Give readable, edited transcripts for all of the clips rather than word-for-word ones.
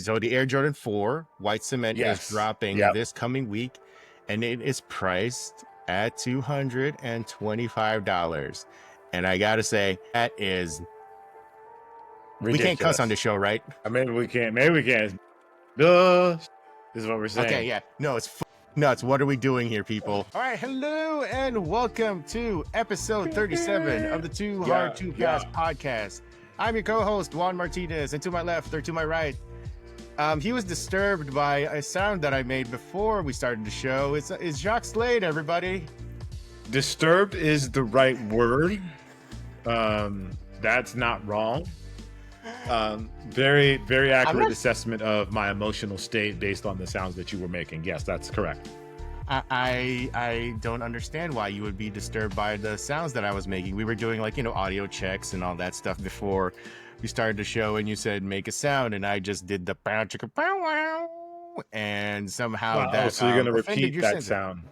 So the Air Jordan 4 white cement is dropping this coming week, and it is priced at $225. And I gotta say, that is ridiculous. We can't cuss on the show, right? I mean, we can't. Maybe we can. This is what we're saying. Okay, yeah. No, it's nuts. What are we doing here, people? All right, hello and welcome to episode 37 of the Too Hard to Pass podcast. I'm your co-host, Juan Martinez, and to my left or to my right, he was disturbed by a sound that I made before we started the show. It's Jacques Slade, everybody. Disturbed is the right word. That's not wrong. Very, very accurate assessment of my emotional state based on the sounds that you were making. Yes, that's correct. I don't understand why you would be disturbed by the sounds that I was making. We were doing audio checks and all that stuff before we started the show, and you said make a sound, and I just did the bow chicka bow wow, and somehow that so you're gonna repeat that sound.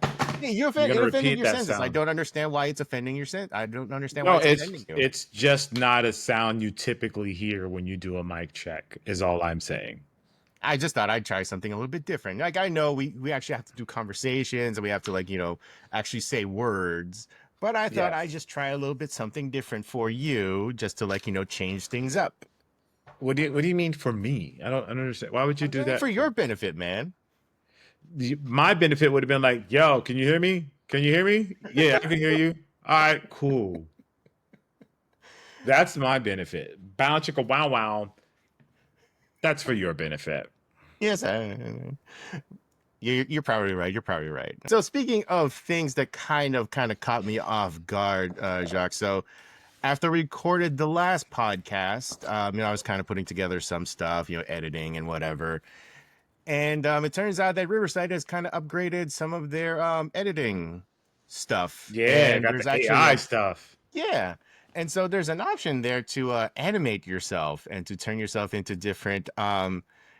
You offended your senses. I don't understand why it's offending your sense. I don't understand why it's offending you. It's just not a sound you typically hear when you do a mic check, is all I'm saying. I just thought I'd try something a little bit different. Like, I know we actually have to do conversations and we have to actually say words, but I thought I'd just try a little bit something different for you, just to change things up. What do you mean for me? I don't understand. Why would you do that? For your benefit, man. My benefit would have been like, yo, can you hear me? Can you hear me? Yeah, I can hear you. All right, cool. That's my benefit. Bow chicka wow wow. That's for your benefit. Yes, you're probably right. You're probably right. So speaking of things that kind of caught me off guard, Jacques. So after we recorded the last podcast, I was kind of putting together some stuff, editing and whatever. And it turns out that Riverside has kind of upgraded some of their editing stuff. Yeah, got the AI stuff. Yeah. And so there's an option there to animate yourself and to turn yourself into different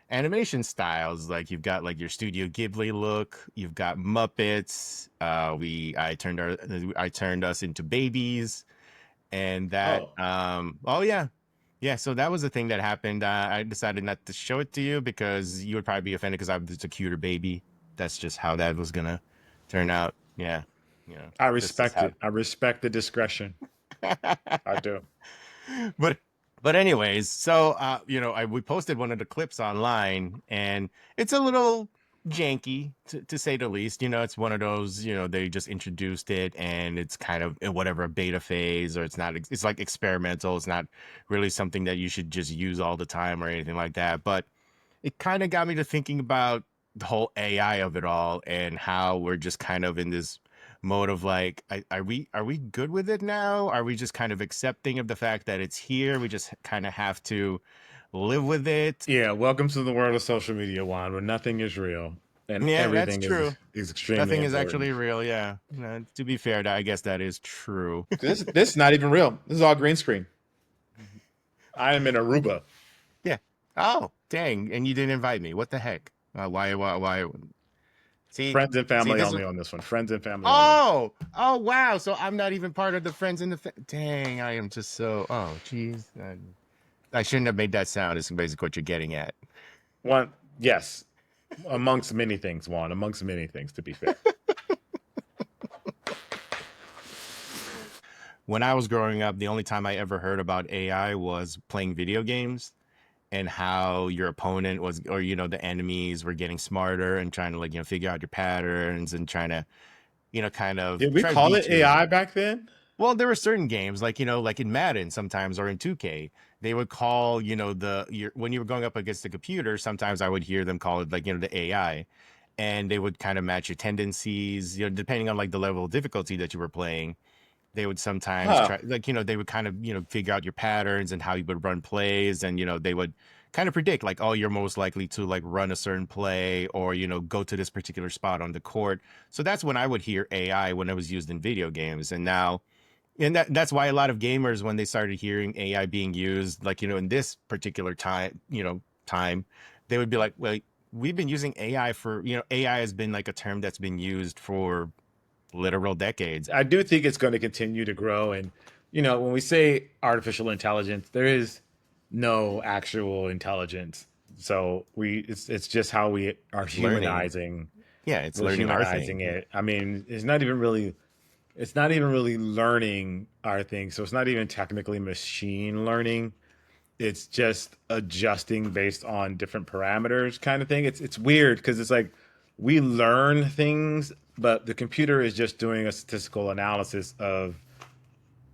animation styles. Like you've got your Studio Ghibli look, you've got Muppets. I turned us into babies, and that. Yeah, so that was the thing that happened. I decided not to show it to you because you would probably be offended because I'm just a cuter baby. That's just how that was gonna turn out. Yeah, I respect it. I respect the discretion. I do. But anyways, so we posted one of the clips online, and it's a little janky to say the least. It's one of those, they just introduced it and it's kind of in whatever beta phase, or it's like experimental. It's not really something that you should just use all the time or anything like that. But it kind of got me to thinking about the whole AI of it all and how we're just kind of in this mode of like, are we good with it now? Are we just kind of accepting of the fact that it's here? We just kind of have to live with it. Yeah, welcome to the world of social media, Juan, where nothing is real and everything that's true. Is extremely nothing important. Is actually real. Yeah, to be fair, I guess that is true. This is not even real. This is all green screen. I am in Aruba. Yeah. Oh, dang! And you didn't invite me. What the heck? Why? See, friends and family only on this one. Friends and family. Oh, wow! So I'm not even part of the friends and the. Dang! I am just so. Oh, jeez. I shouldn't have made that sound. Is basically what you're getting at. One, yes, amongst many things, Juan. Amongst many things, to be fair. When I was growing up, the only time I ever heard about AI was playing video games, and how your opponent was, or the enemies were getting smarter and trying to figure out your patterns and trying to, kind of. Did we call it AI back then? Well, there were certain games like in Madden sometimes, or in 2K, they would call, when you were going up against the computer, sometimes I would hear them call it the AI, and they would kind of match your tendencies, depending on the level of difficulty that you were playing. They would sometimes try, they would kind of, figure out your patterns and how you would run plays, and, they would kind of predict you're most likely to run a certain play, or, go to this particular spot on the court. So that's when I would hear AI when it was used in video games. And now, and that's why a lot of gamers, when they started hearing AI being used, in this particular time, they would be like, well, we've been using AI for, AI has been a term that's been used for literal decades. I do think it's going to continue to grow. And, when we say artificial intelligence, there is no actual intelligence So it's just how we are It's learning. humanizing. Yeah, it's We're learning our humanizing thing. it. I mean, it's not even really learning our thing. So it's not even technically machine learning. It's just adjusting based on different parameters kind of thing. It's weird because it's like we learn things, but the computer is just doing a statistical analysis of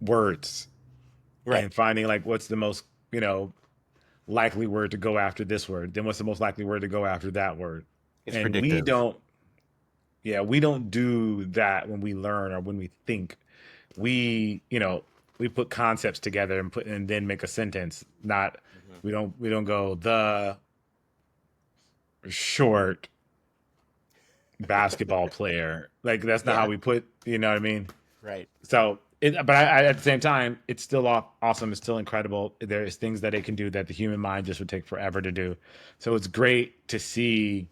words Right. and finding like what's the most, likely word to go after this word, then what's the most likely word to go after that word. It's And we predictive. don't yeah, we don't do that when we learn or when we think. We put concepts together and then make a sentence. Not Mhm. we don't go the short basketball player. Like that's not how Yeah. we put, you know what I mean? Right. So but at the same time, it's still awesome. It's still incredible. There's things that it can do that the human mind just would take forever to do. So it's great to see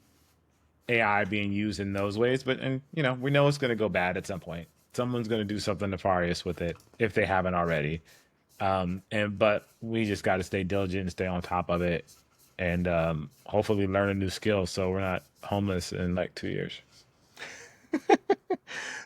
AI being used in those ways. But and we know it's going to go bad at some point. Someone's going to do something nefarious with it if they haven't already. But we just got to stay diligent and stay on top of it, and hopefully learn a new skill so we're not homeless in like 2 years.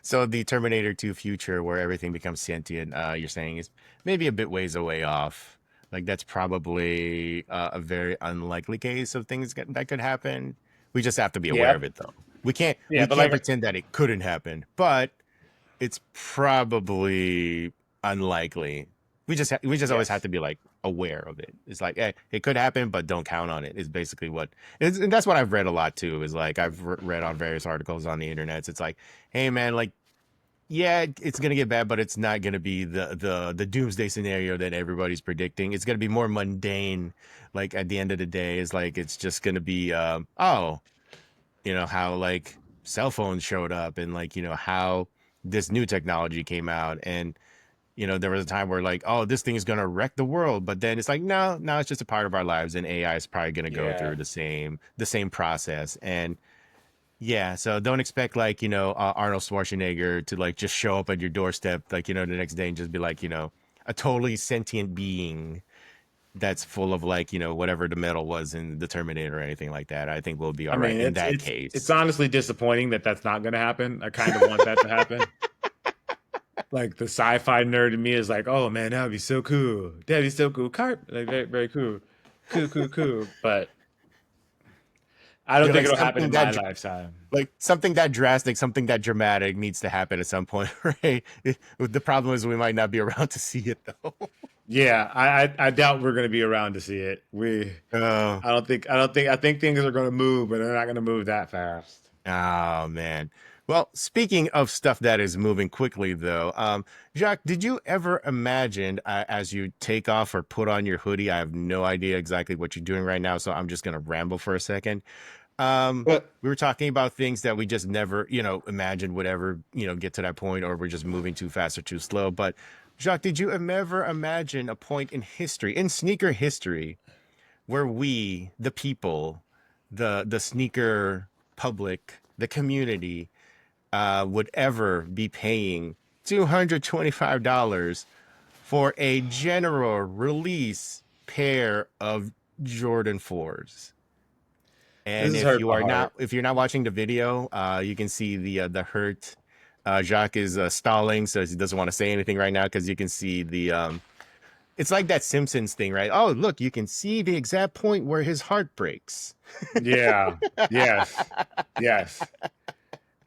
So the Terminator 2 future where everything becomes sentient, you're saying is maybe a bit ways away off. Like that's probably a very unlikely case of that could happen. We just have to be aware Yeah, of it though. We can't yeah, we but can't like, pretend that it couldn't happen, but it's probably unlikely. We just always have yes, to be like aware of it. It's like, it could happen, but don't count on it. Is basically and that's what I've read a lot too. Is like I've read on various articles on the internet. It's like, hey man, like yeah, it's gonna get bad, but it's not gonna be the doomsday scenario that everybody's predicting. It's gonna be more mundane. Like at the end of the day, is like it's just gonna be oh, how like cell phones showed up and like how this new technology came out and there was a time where like, oh, this thing is gonna wreck the world, but then it's like, no, no, it's just a part of our lives, and AI is probably gonna go yeah. through the same process. And yeah, so don't expect like Arnold Schwarzenegger to like just show up at your doorstep like the next day and just be like a totally sentient being that's full of like whatever the metal was in the Terminator or anything like that. I think we'll be I all right mean, in it's that it's case. honestly disappointing that that's not going to happen. I kind of want that to happen. Like the sci-fi nerd in me is like, oh man, that would be so cool. That'd be so cool. Carp, like very very cool, cool cool cool. But I don't You're think like it'll happen in something my that lifetime. something that drastic, something that dramatic needs to happen at some point, right? The problem is we might not be around to see it though. Yeah, I doubt we're gonna be around to see it. Oh, I think things are gonna move, but they're not gonna move that fast. oh man. Well, speaking of stuff that is moving quickly, though, Jacques, did you ever imagine as you take off or put on your hoodie? I have no idea exactly what you're doing right now, so I'm just gonna ramble for a second. But We were talking about things that we just never, imagined would ever, get to that point, or we're just moving too fast or too slow. But Jacques, did you ever imagine a point in history, in sneaker history, where we, the people, the sneaker public, the community, would ever be paying $225 for a general release pair of Jordan 4s? this And is hurt my heart. if you're not watching the video, you can see the hurt. Jacques is stalling, so he doesn't want to say anything right now because you can see it's like that Simpsons thing, right? Oh, look, you can see the exact point where his heart breaks. Yeah. Yes. Yes.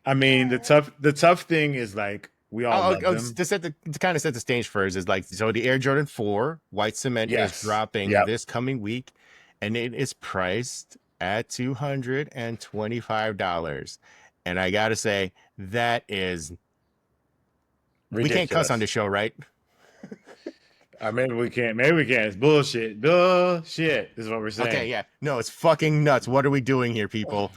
I mean, the tough thing is like we all Oh, love them. to kind of set the stage first is like, so the Air Jordan 4 white cement is Yes. dropping Yep. this coming week, and it is priced at $225. And I gotta say, that is, we can't cuss on the Ridiculous. show, right? Maybe we can't. Maybe we can't. It's bullshit. Bullshit is what we're Okay, saying. yeah. No, it's fucking nuts. What are we doing here, people?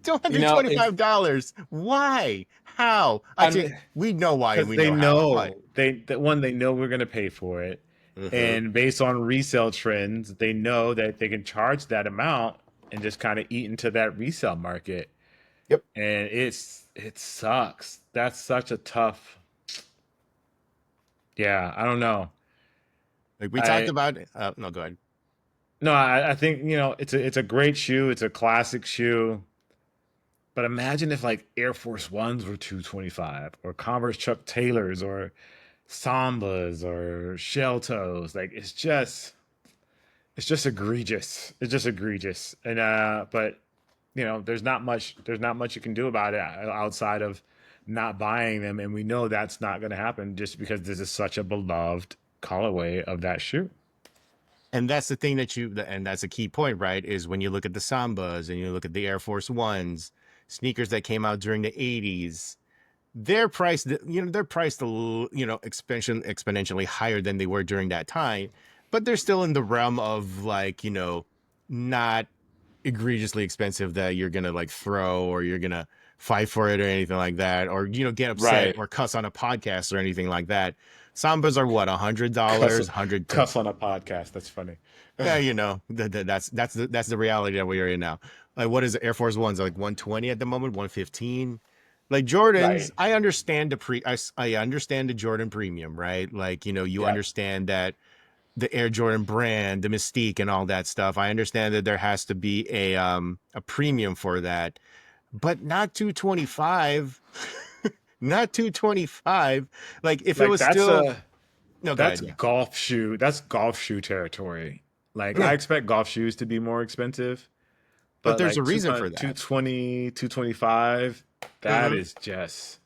It's $225. Why? How? I I think mean, we know why and because we they know how. What? know they know we're gonna pay for it, Mm-hmm. and based on resale trends, they know that they can charge that amount and just kind of eat into that resale market. Yep. And it sucks. That's such a tough. Yeah, I don't know. Like we talked I about. No, go ahead. No, I think it's a great shoe. It's a classic shoe. But imagine if like Air Force Ones were 225, or Converse Chuck Taylors, or Sambas, or Shell Toes. Like it's just egregious. It's just egregious. And but there's not much you can do about it outside of not buying them, and we know that's not going to happen just because this is such a beloved colorway of that shoe. And that's the thing and that's a key point, right? Is when you look at the Sambas and you look at the Air Force Ones, sneakers that came out during the 80s, they're priced exponentially higher than they were during that time, but they're still in the realm of like, not egregiously expensive that you're gonna like throw or you're gonna fight for it or anything like that, or get upset Right. or cuss on a podcast or anything like that. Sambas are what, Cuss, $100, 110. cuss on a podcast. That's funny. Yeah, that's the reality that we are in now. Like, what is it? Air Force Ones are like 120 at the moment, 115. Like Jordans, Right. I understand I understand the Jordan premium, right? Like, you Yep. understand that the Air Jordan brand, the mystique and all that stuff. I understand that there has to be a premium for that, but not 225. Not 225. Like if it Like was still no, go that's ahead, yeah. golf shoe territory. Like I Yeah, expect golf shoes to be more expensive, but but there's a like reason for 200, that. 225, that Hmm. is just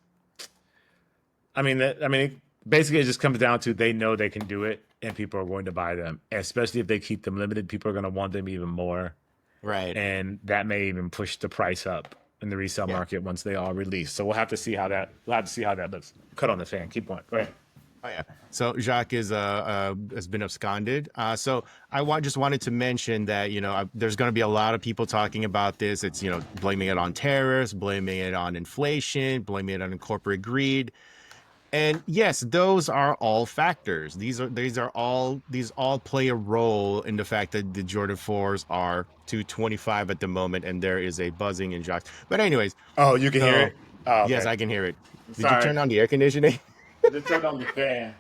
basically it just comes down to they know they can do it and people are going to buy them. Especially if they keep them limited, people are going to want them even more. Right. And that may even push the price up in the resale Yeah. market once they all release. So we'll have to see how that looks. Cut on the fan. Keep going. Go ahead. Oh yeah. So Jacques has been absconded. So just wanted to mention that there's going to be a lot of people talking about this. It's blaming it on tariffs, blaming it on inflation, blaming it on corporate greed. And yes, those are all factors. These all play a role in the fact that the Jordan 4s are 225 at the moment, and there is a buzzing in Jacques. But anyways, Oh, you can hear so it? Oh, yes, okay. I can hear it. Did you Sorry. turn on the air conditioning? Just turn on the fan.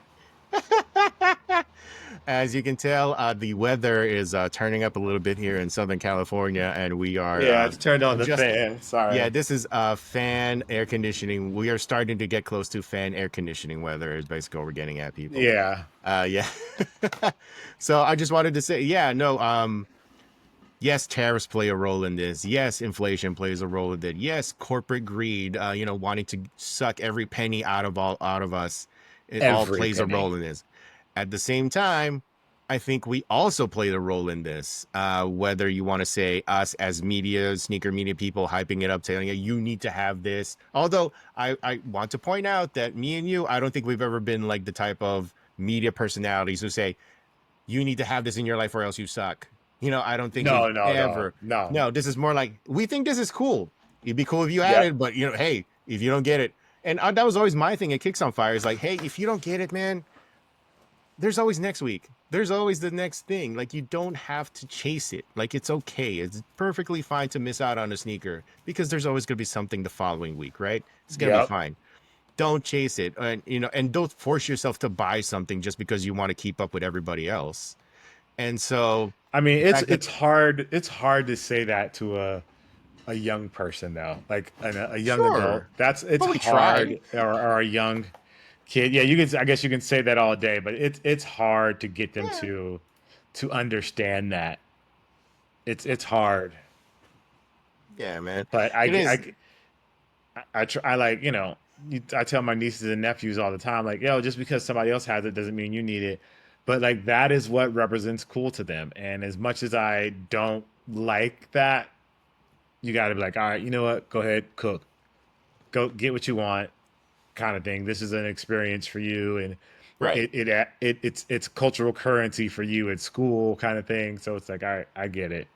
As you can tell, the weather is turning up a little bit here in Southern California, and we are Yeah, it's turned on the adjusting. fan. Yeah, Sorry. this is fan air conditioning. We are starting to get close to fan air conditioning weather, is basically what we're getting at, people. Yeah. Yeah. So I just wanted to say, yeah, no, yes, tariffs play a role in this. Yes, inflation plays a role in it. Yes, corporate greed, wanting to suck every penny out of us. It all Every plays a penny. role in this. At the same time, I think we also played a role in this. Whether you want to say us as media, sneaker media people hyping it up, telling you you need to have this. Although I want to point out that me and you, I don't think we've ever been like the type of media personalities who say you need to have this in your life or else you suck. I don't think we've No, no, no, ever. no. No, this is more like we think this is cool. It'd be cool if you had Yep. it, but hey, if you don't get it, and that was always my thing at Kicks on Fire is like, hey, if you don't get it, man, there's always next week. There's always the next thing. Like you don't have to chase it. Like it's okay. It's perfectly fine to miss out on a sneaker because there's always gonna be something the following week, right? It's gonna be Yep. fine. Don't chase it, and don't force yourself to buy something just because you want to keep up with everybody else. And so I mean, the it's fact that it's hard. It's hard to say that to a young person though, like a young adult. sure, It's but we try. hard, or a young kid. Yeah, you can. I guess you can say that all day, but it's hard to get them Yeah, to understand that. It's hard, yeah, man. but It is. I like I tell my nieces and nephews all the time, like, yo, just because somebody else has it doesn't mean you need it. But like that is what represents cool to them. And as much as I don't like that, you got to be like, all right, you know what? Go ahead, cook, go get what you want, kind of thing. This is an experience for you, and Right. it's cultural currency for you at school, kind of thing. So it's like, all right, I get it.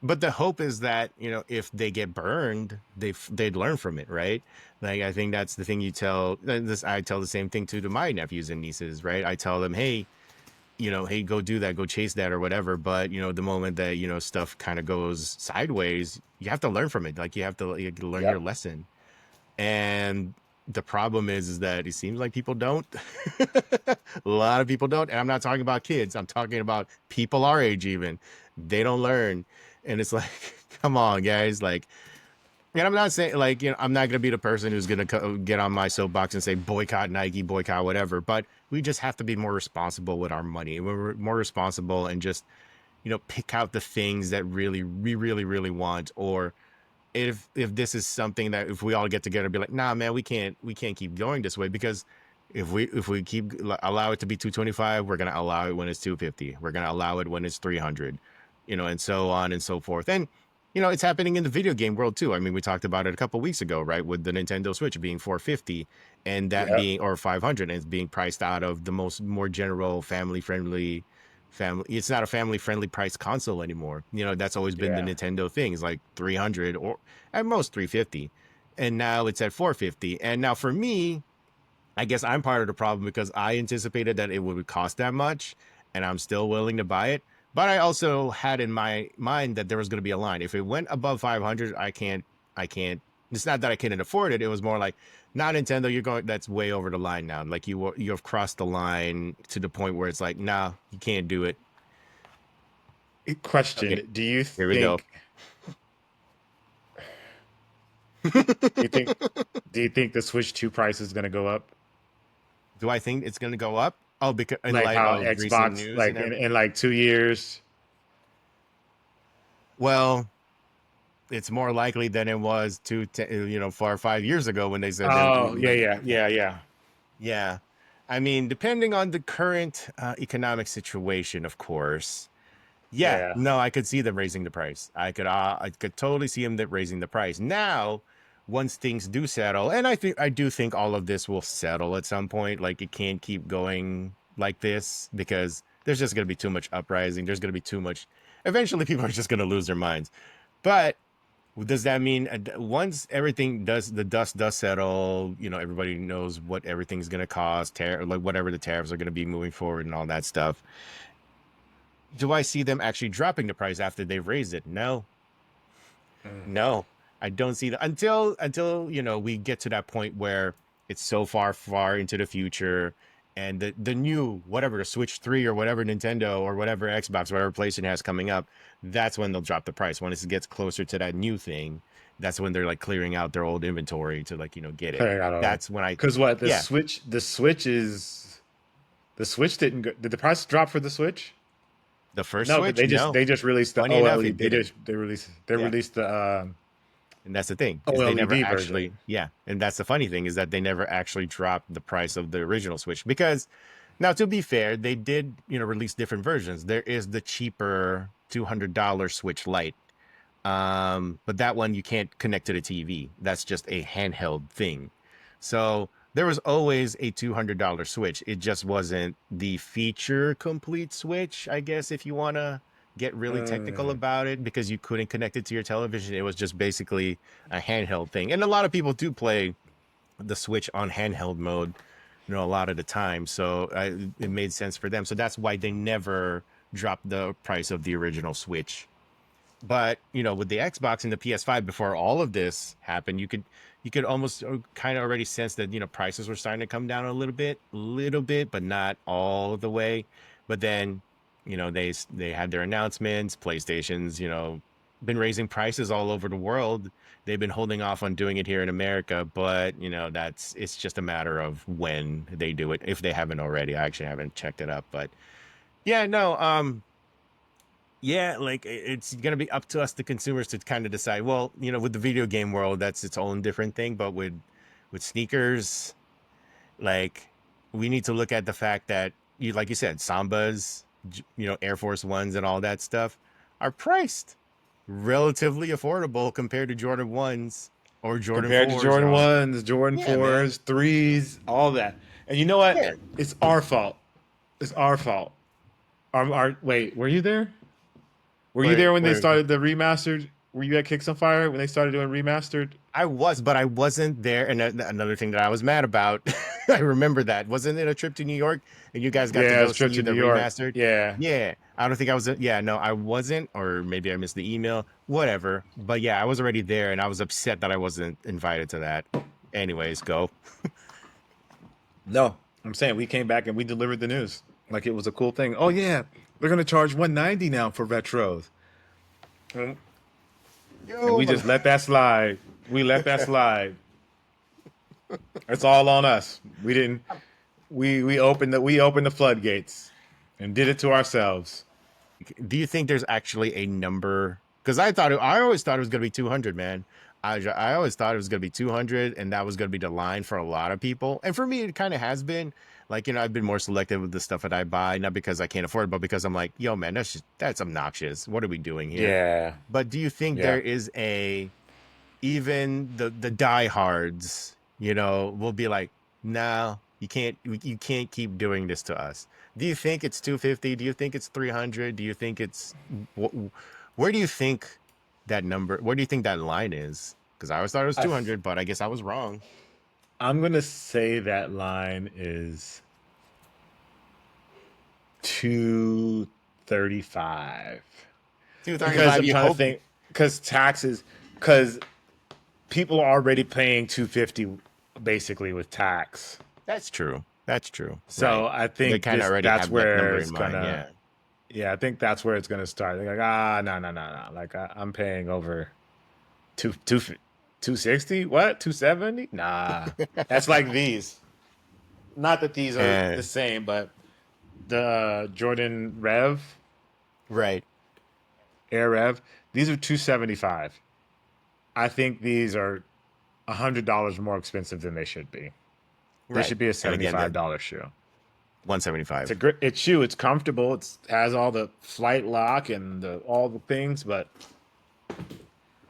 But the hope is that, if they get burned, they'd learn from it, right? Like I think that's the thing you tell this I tell the same thing to my nephews and nieces, right? I tell them, hey, hey, go do that, go chase that or whatever. But, the moment that, stuff kind of goes sideways, you have to learn from it. Like you have to learn your Yep. lesson. And the problem is that it seems like people don't. A lot of people don't, and I'm not talking about kids. I'm talking about people our age even. They don't learn, and it's like, come on, guys. Like, and I'm not saying like I'm not gonna be the person who's gonna get on my soapbox and say boycott Nike, boycott whatever. But we just have to be more responsible with our money. We're more responsible and just pick out the things that we really want, or if this is something that if we all get together and be like, nah, man, we can't keep going this way, because if we keep allow it to be 225, we're gonna allow it when it's 250. We're gonna allow it when it's 300, and so on and so forth. And it's happening in the video game world too. I mean, we talked about it a couple weeks ago, right? With the Nintendo Switch being 450 and that Yeah. being or 500, and it's being priced out of the more general family. It's not a family friendly price console anymore. That's always been the Yeah. Nintendo thing. It's like 300 or at most 350, and now it's at 450. And now for me, I guess I'm part of the problem because I anticipated that it would cost that much, and I'm still willing to buy it. But I also had in my mind that there was going to be a line. If it went above 500, I can't. I can't. It's not that I couldn't afford it. It was more like, not Nintendo. You're going. That's way over the line now. Like you have crossed the line to the point where it's like, nah, you can't do it. Okay, Question: here we go. Do you think do you think the Switch 2 price is going to go up? Do I think it's going to go up? Oh, because in Like light how of recent Xbox, news and like everything. in like 2 years? Well, it's more likely than it was 4 or 5 years ago when they said that. Oh, yeah, yeah, yeah, yeah. Yeah, I mean, depending on the current economic situation, of course. Yeah, Yeah. no, I could see them raising the price. I could totally see them raising the price now. Once things do settle, and I do think all of this will settle at some point. Like, it can't keep going like this because there's just going to be too much uprising. There's going to be too much. Eventually, people are just going to lose their minds. But does that mean once the dust does settle, everybody knows what everything's going to cost, like whatever the tariffs are going to be moving forward and all that stuff. Do I see them actually dropping the price after they've raised it? No, Mm. no, I don't see that until we get to that point where it's so far into the future, and the new whatever, the Switch 3 or whatever Nintendo or whatever Xbox, whatever PlayStation has coming up, that's when they'll drop the price. When it gets closer to that new thing, that's when they're like clearing out their old inventory to like get it. I don't know. That's when I Because what yeah, the Switch didn't go, did the price drop for the Switch? the first No, because Switch, no. they just released the Funny enough, OLED. it didn't. They Yeah. released the And that's the thing, is they never OLED version. actually, yeah. And that's the funny thing, is that they never actually dropped the price of the original Switch, because now, to be fair, they did, release different versions. There is the cheaper $200 Switch Lite. But that one you can't connect to the TV. That's just a handheld thing. So there was always a $200 Switch. It just wasn't the feature complete Switch, I guess, if you want to get really technical Mm, about it, because you couldn't connect it to your television. It was just basically a handheld thing. And a lot of people do play the Switch on handheld mode, a lot of the time. So it made sense for them. So that's why they never dropped the price of the original Switch. But with the Xbox and the PS5, before all of this happened, you could almost kind of already sense that prices were starting to come down a little bit, but not all the way. But then they had their announcements. PlayStation's been raising prices all over the world. They've been holding off on doing it here in America, but it's just a matter of when they do it, if they haven't already. I actually haven't checked it up, but yeah, no, yeah, like it's gonna be up to us, the consumers, to kind of decide. Well, with the video game world, that's its own different thing. But with sneakers, like, we need to look at the fact that like you said, Sambas, Air Force Ones, and all that stuff are priced relatively affordable compared to Jordan ones or Jordan compared to fours. Jordan ones, Jordan Yeah, man. fours, threes, all that. And you know what? Yeah, It's our fault. It's our fault. Wait, were you there? Were you where there when they where started the remastered? Were you at Kicks on Fire when they started doing remastered? I was, but I wasn't there. And another thing that I was mad about, I remember that. Wasn't it a trip to New York and you guys got to Yeah, go it's a trip see to the New York. remastered? Yeah. Yeah, I don't think I was. Yeah, no, I wasn't, or maybe I missed the email, whatever. But yeah, I was already there, and I was upset that I wasn't invited to that. Anyways, go. No, I'm saying we came back and we delivered the news like it was a cool thing. Oh yeah, we're gonna charge 190 now for retros, and Yo, we just let that slide. We let that slide. It's all on us. We didn't. We opened the floodgates and did it to ourselves. do you think there's actually a number? Because I always thought it was gonna be 200, man. I always thought it was gonna be 200, and that was gonna be the line for a lot of people. And for me, it kind of has been. Like, I've been more selective with the stuff that I buy, not because I can't afford it, but because I'm like, yo, man, that's obnoxious. What are we doing here? Yeah, But do you think yeah. there is a even the diehards, will be like, no, you can't keep doing this to us. Do you think it's 250? Do you think it's 300? Do you think it's where do you think that number? Where do you think that line is? Because I always thought it was I 200, but I guess I was wrong. I'm gonna say that line is 235 because 235. I'm You trying to hope think because taxes because people are already paying 250 basically with tax. that's true. That's true. So Right. I They think kind of this already that's have that where number in it's mind. gonna Yeah. yeah, I think that's where it's gonna start. They're like, no, no, no, no. Like I'm paying over two 260? What? 270? Nah. That's like these. Not that these are the And same, but the Jordan Rev, right. Air Rev, these are 275. I think these are $100 more expensive than they should be. They Right. should be a And again, the $75 shoe. It's a 175. great it's shoe. It's comfortable. It has all the flight lock and all the things, but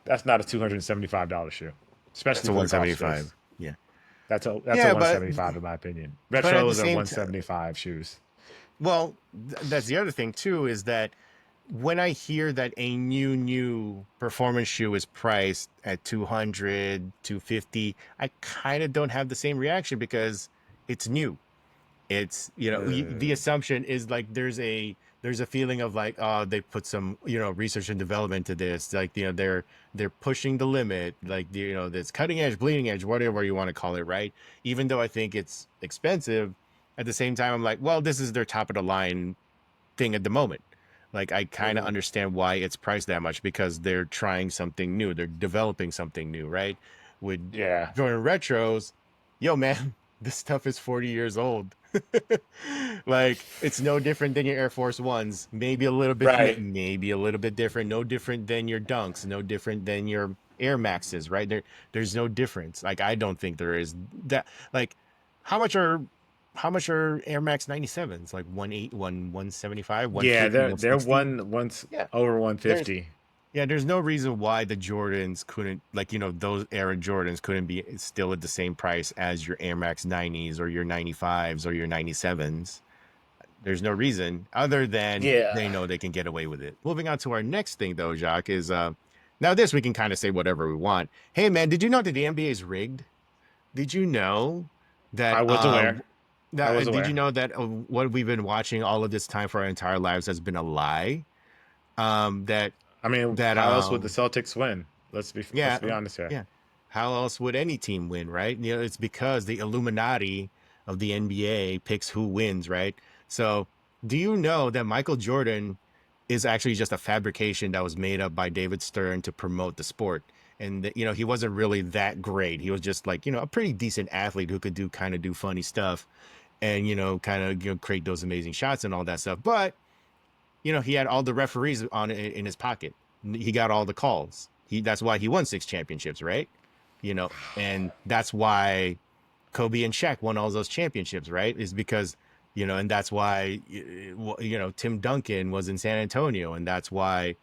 that's not a $275 shoe, That's especially a for the golf space. 175. Yeah. That's a Yeah, but 175 in my opinion. at the Retros are same time, 175 shoes. well, that's the other thing too, is that when I hear that a new performance shoe is priced at 200, 250, I kind of don't have the same reaction because it's new. It's, the assumption is like there's a feeling of like, oh, they put some, research and development to this, like, they're pushing the limit, like, this cutting edge, bleeding edge, whatever you want to call it, right? Even though I think it's expensive, at the same time I'm like, well, this is their top of the line thing at the moment. Like, I kind of Mhm. understand why it's priced that much, because they're trying something new, they're developing something new, right? With Yeah. Jordan retros, yo, man, this stuff is 40 years old. Like, it's no different than your Air Force Ones, maybe a little bit, Right. maybe a little bit different, no different than your Dunks, no different than your Air Maxes, right? There's no difference. Like, I don't think there is that. Like, how much are how much are Air Max 97s? Like 175, Yeah, 150, they're 160? once Yeah. over There's 150. yeah, there's no reason why the Jordans couldn't, like, those era Jordans couldn't be still at the same price as your Air Max 90s or your 95s or your 97s. There's no reason other than they Yeah. know they can get away with it. Moving on to our next thing though, Jacques, is now this we can kind of say whatever we want. Hey man, did you know that the NBA is rigged? Did you know that I was aware. I was did you aware. know that what we've been watching all of this time for our entire lives has been a lie? That I mean, that how else would the Celtics win? Let's Yeah, be honest here. yeah. How else would any team win, right? It's because the Illuminati of the NBA picks who wins, right? So, do you know that Michael Jordan is actually just a fabrication that was made up by David Stern to promote the sport? And that, he wasn't really that great. He was just like, a pretty decent athlete who could do funny stuff and, kind of, create those amazing shots and all that stuff. But he had all the referees on in his pocket. He got all the calls. That's why he won 6 championships, right? And that's why Kobe and Shaq won all those championships, right? Is because and that's why Tim Duncan was in San Antonio, and that's why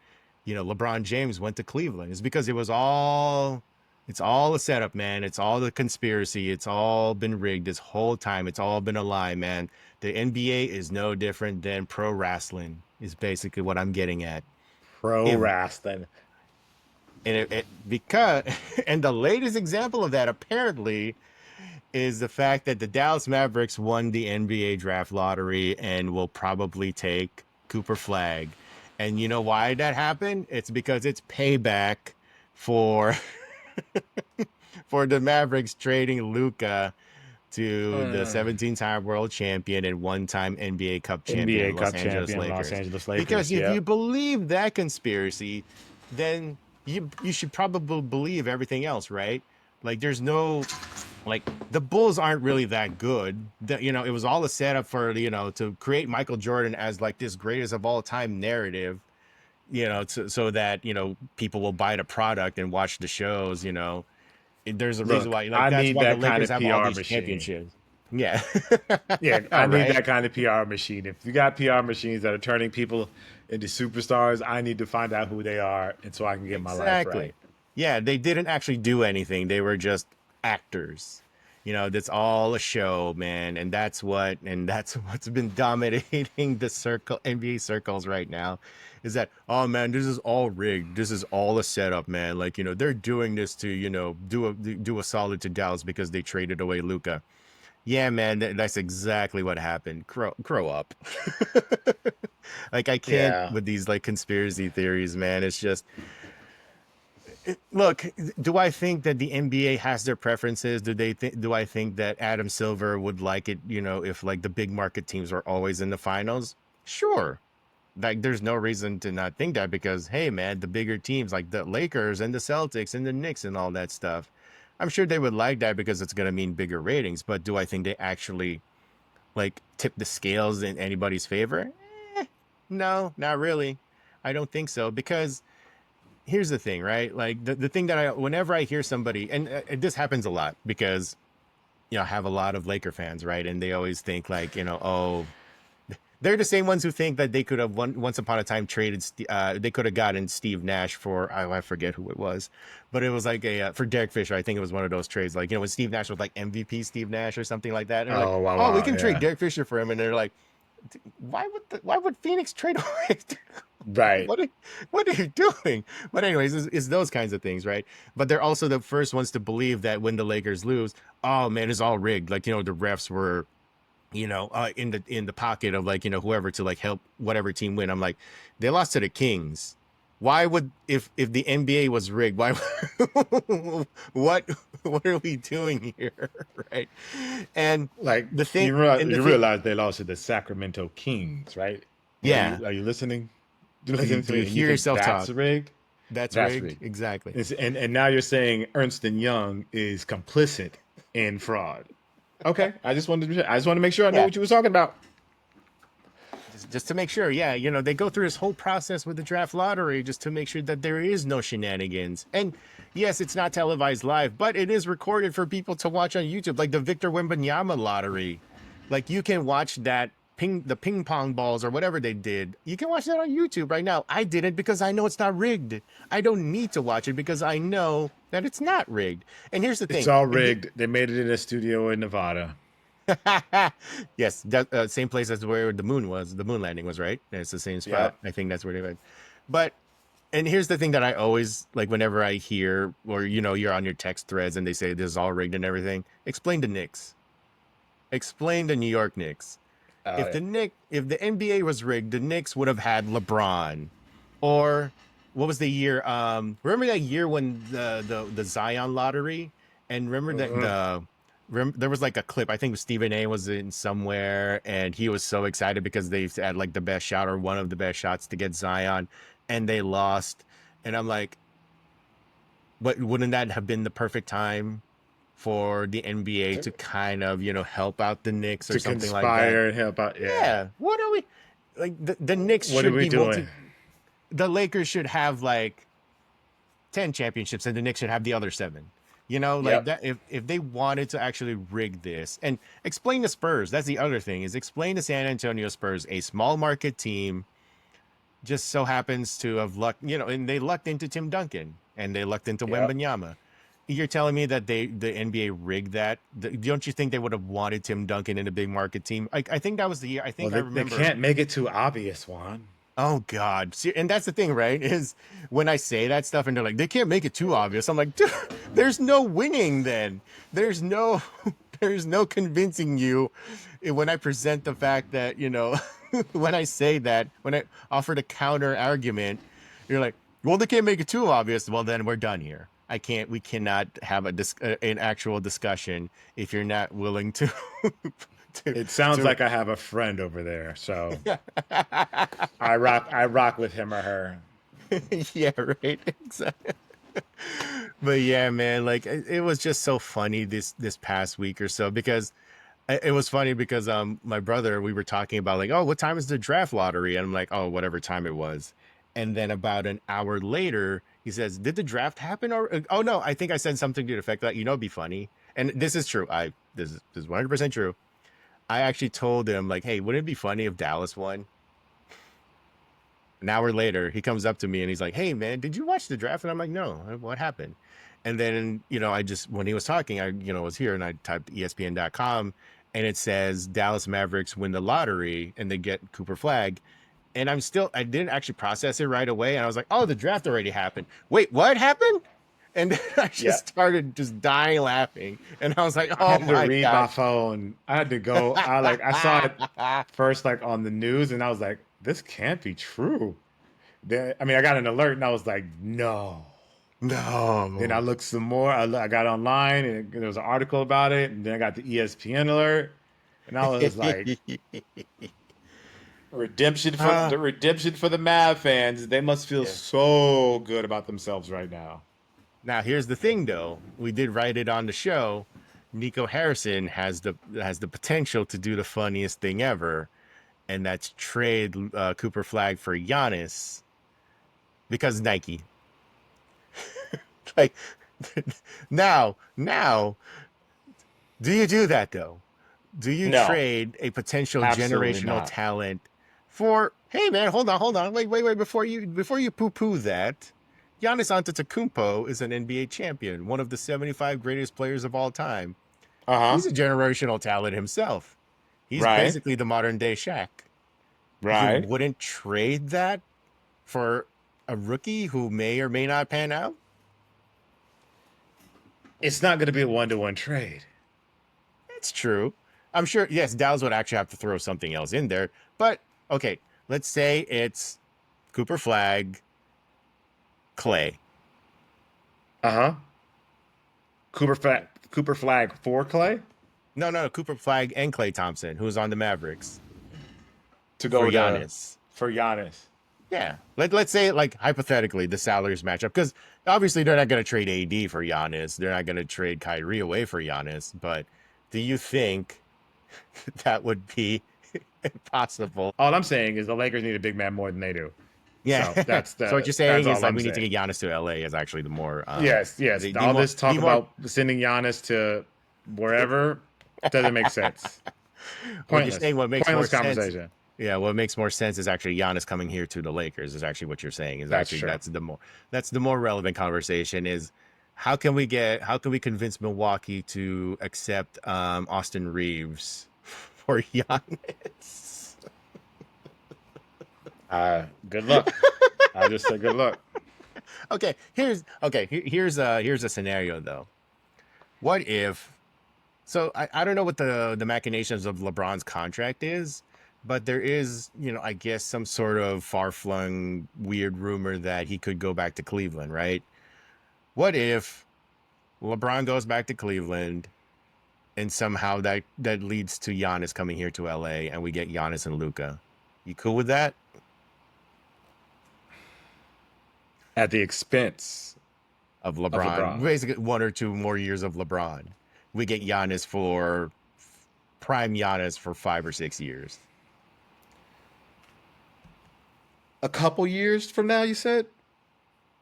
LeBron James went to Cleveland. It's because it's all a setup, man. It's all the conspiracy. It's all been rigged this whole time. It's all been a lie, man. The NBA is no different than pro wrestling. Is basically what I'm getting at. Pro If wrestling. and because and the latest example of that apparently is the fact that the Dallas Mavericks won the NBA draft lottery and will probably take Cooper Flag. And you know why that happened? It's because it's payback for for the Mavericks trading Luca to the Uh, 17-time world champion and one-time NBA Cup NBA champion Los Cup Angeles champion, Los Lakers. Angeles Because Lakers. if you Yep. believe that conspiracy, then you should probably believe everything else, right? Like there's no like the Bulls aren't really that good. It was all a setup for to create Michael Jordan as like this greatest of all time narrative. So that people will buy the product and watch the shows. There's a reason Look, why, like I that's need why the that kind Lakers of have all PR these machine. championships. Yeah. Yeah, I All need right. that kind of PR machine. If you got PR machines that are turning people into superstars, I need to find out who they are, and so I can get my life Exactly. right. Yeah, they didn't actually do anything. They were just actors. That's all a show, man, and that's what's been dominating the NBA circles right now. Is that, oh man, this is all rigged. This is all a setup, man. Like, they're doing this to, do a solid to Dallas because they traded away Luca. Yeah, man, that's exactly what happened. Grow up. Like I can't Yeah. with these like conspiracy theories, man. It's just look, do I think that the NBA has their preferences? Do I think that Adam Silver would like it, if like the big market teams were always in the finals? Sure. Like there's no reason to not think that because hey man, the bigger teams like the Lakers and the Celtics and the Knicks and all that stuff. I'm sure they would like that because it's going to mean bigger ratings, but do I think they actually like tip the scales in anybody's favor? No, not really. I don't think so because here's the thing, right? Like the thing that whenever I hear somebody, and this happens a lot because, I have a lot of Laker fans, right? And they always think like, oh, they're the same ones who think that they could have once upon a time traded, they could have gotten Steve Nash for, I forget who it was, but it was like for Derek Fisher. I think it was one of those trades, like, when Steve Nash was like MVP Steve Nash or something like that. And they're like, Oh wow, oh, we wow, can trade yeah. Derek Fisher for him. And they're like, why would Phoenix trade away? Right. What are you doing? But anyways, it's those kinds of things, right? But they're also the first ones to believe that when the Lakers lose, oh man, it's all rigged. Like the refs were, in the pocket of like whoever to like help whatever team win. I'm like, they lost to the Kings. Why would if the NBA was rigged? Why? what what are we doing here, right? And Like the thing, you realize, and the you thing, realize they lost to the Sacramento Kings, right? Are yeah. you listening? You Do you, listening to do you me? And you hear think yourself that's talk? rigged? That's That's rigged. rigged. Exactly. And now you're saying Ernst and Young is complicit in fraud. Okay, I just wanted to make sure I knew Yeah. what you were talking about. Just to make sure, yeah, they go through this whole process with the draft lottery just to make sure that there is no shenanigans. And yes, it's not televised live, but it is recorded for people to watch on YouTube, like the Victor Wembanyama lottery. Like you can watch that the ping pong balls or whatever they did. You can watch that on YouTube right now. I didn't because I know it's not rigged. I don't need to watch it because I know that it's not rigged. And here's the It's thing. all rigged. They made it in a studio in Nevada. Yes, that same place as where the moon was. The moon landing was, right. It's the same spot. Yep. I think that's where they went. But and here's the thing that I always like whenever I hear or you're on your text threads and they say this is all rigged and everything. Explain the Knicks. Explain the New York Knicks. Uh, If the NBA was rigged, the Knicks would have had LeBron, or what was the year? Remember that year when the Zion lottery, and remember that mhm. there was like a clip. I think Stephen A was in somewhere, and he was so excited because they had like the best shot or one of the best shots to get Zion, and they lost. And I'm like, but wouldn't that have been the perfect time for the NBA to, to kind of help out the Knicks or to something like that? conspire and help out. Yeah. Yeah. What are we like? The Knicks What are should we be doing? the Lakers should have like 10 championships and the Knicks should have the other seven. Like Yep. that if they wanted to actually rig this and explain the Spurs, that's the other thing, is explain the San Antonio Spurs, a small market team, just so happens to have and they lucked into Tim Duncan and they lucked into Yep. Wembanyama. You're telling me that the NBA rigged that? Don't you think they would have wanted Tim Duncan in a big market team? I think that was the year. I Well, think I they remember. can't make it too obvious, Juan. Oh God. See, and that's the thing, right? Is when I say that stuff and they're like, they can't make it too obvious. I'm like, dude, there's no winning then. There's no there's no convincing you when I present the fact that, when I say that, when I offer the counter argument, you're like, well, they can't make it too obvious. Well, then we're done here. I can't. We cannot have an actual discussion if you're not willing to to It sounds to. like I have a friend over there, so I rock with him or her. Yeah, right. Exactly. But yeah, man, like it was just so funny this past week or so because it was funny because my brother, we were talking about like, oh, what time is the draft lottery? And I'm like, oh, whatever time it was. And then about an hour later, he says, did the draft happen? Or oh no, I think I said something to the effect that, it'd be funny. And this is true. This is 100% true. I actually told him like, hey, wouldn't it be funny if Dallas won? An hour later, he comes up to me and he's like, hey man, did you watch the draft? And I'm like, no, what happened? And then, I just, when he was talking, I, was here and I typed ESPN.com and it says Dallas Mavericks win the lottery and they get Cooper Flag. And I didn't actually process it right away. And I was like, oh, the draft already happened. Wait, what happened? And then I Yeah, just started just dying laughing. And I was like, I oh had to my read my God. phone. I had to go. I saw it first like on the news, and I was like, this can't be true. Then I mean, I got an alert, and I was like, no. Then I No. looked some more. I got online, and there was an article about it, and then I got the ESPN alert, and I was like, uh, redemption for the Mav fans. They must feel yeah. so good about themselves right now. Now here's the thing though. We did write it on the show. Nico Harrison has the potential to do the funniest thing ever, and that's trade Cooper Flag for Giannis because Nike. Like now, do you do that though? Do you No, trade a potential absolutely generational not. talent for? Hey man, hold on, wait, before you poo poo that. Giannis Antetokounmpo is an NBA champion, one of the 75 greatest players of all time. Uh huh. He's a generational talent himself. He's Right. basically the modern day Shaq. You Right. wouldn't trade that for a rookie who may or may not pan out? It's not going to be a 1-to-1 trade. It's true. I'm sure, yes, Dallas would actually have to throw something else in there. But okay, let's say it's Cooper Flag, Clay. Uh huh. Cooper Flag for Clay No, Cooper Flag and Clay Thompson, who's on the Mavericks to for go to Giannis. for Giannis. Yeah. Let's say, like, hypothetically, the salaries match up because obviously they're not going to trade AD for Giannis. They're not going to trade Kyrie away for Giannis. But do you think that would be possible? All I'm saying is the Lakers need a big man more than they do. Yeah. So that's So what the you're that's saying is all like I'm we need to saying. get Giannis to LA is actually the more Yes, yes. the All more this talk about sending Giannis to wherever doesn't make sense. what you're saying, what makes more Pointless sense. conversation. Yeah, what makes more sense is actually Giannis coming here to the Lakers is actually what you're saying. Is That's actually true. that's the more relevant conversation is how can we convince Milwaukee to accept Austin Reeves for Giannis? Good luck. I just said good luck. Here's a scenario though. What if So I don't know what the machinations of LeBron's contract is, but there is, I guess some sort of far-flung weird rumor that he could go back to Cleveland, right? What if LeBron goes back to Cleveland and somehow that leads to Giannis coming here to LA and we get Giannis and Luca? You cool with that? At the expense Of of LeBron, LeBron. basically 1 or 2 more years of LeBron. We get Giannis for prime Giannis for 5 or 6 years. A couple years from now, you said?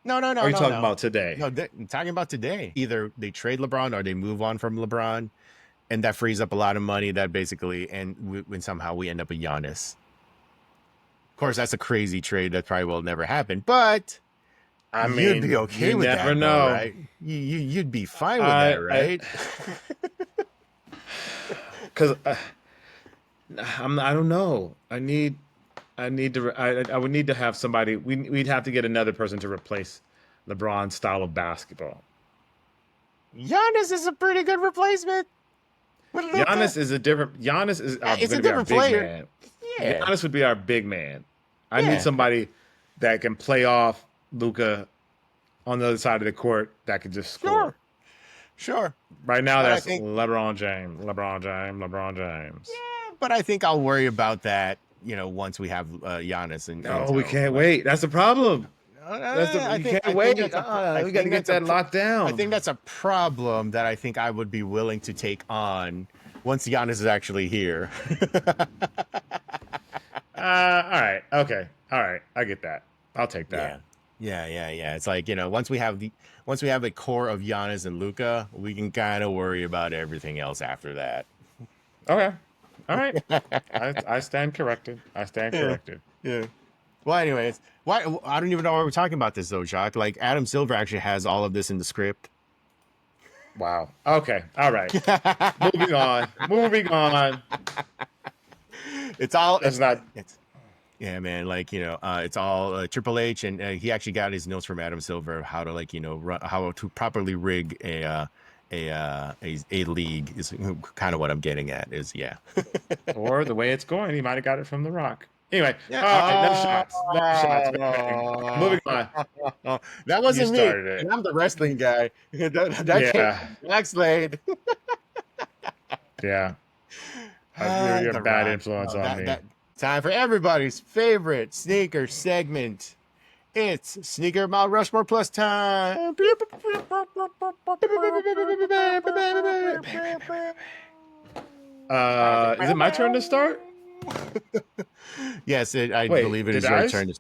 No, no, Or are no, you no, talking no. about today? No, I'm talking about today. Either they trade LeBron or they move on from LeBron, and that frees up a lot of money. That basically, and when somehow we end up with Giannis. Of course, that's a crazy trade that probably will never happen. But I you'd be mean, you okay with never that, though, know. right? You'd be fine with that, I, right? because I don't know. I would need to have somebody. We'd have to get another person to replace LeBron's style of basketball. Giannis is a pretty good replacement with Luca. Giannis is Yeah, going it's a to be our different big player. man. Yeah, Giannis would be our big man. I need yeah. somebody that can play off Luca on the other side of the court that could just Sure, score. sure. Right now, But I that's think, LeBron James, LeBron James, LeBron James. but I think I'll worry about that. Once we have Giannis and No, we Intel. can't wait. That's the problem. I You think can't I think wait. that's I We got to think get that's that locked I down. think that's a problem that I think I would be willing to take on once Giannis is actually here. All right. Okay. All right. I get that. I'll take that. Yeah. Yeah. It's like, once we have a core of Giannis and Luca, we can kind of worry about everything else after that. Okay. All right. I stand corrected. I stand Yeah. corrected. Yeah. Well, anyways, why I don't even know why we're talking about this though, Jacques. Like Adam Silver actually has all of this in the script. Wow. Okay. All right. Moving on. Moving on. It's all That's not. it's yeah, man. Like it's all Triple H, and he actually got his notes from Adam Silver of how to how to properly rig a league is kind of what I'm getting at. Is yeah. Or the way it's going, he might have got it from The Rock. Anyway. Yeah. All right. No shots. No shots. Bang, bang. Moving on. That You wasn't me. started it. And I'm the wrestling guy. That came Yeah. from Jack Slade. Yeah. You're a The bad Rock. influence on me. That time for everybody's favorite sneaker segment. It's Sneaker Mount Rushmore Plus time. Is it my turn to start? Yes, I Wait, believe it did is your I? turn.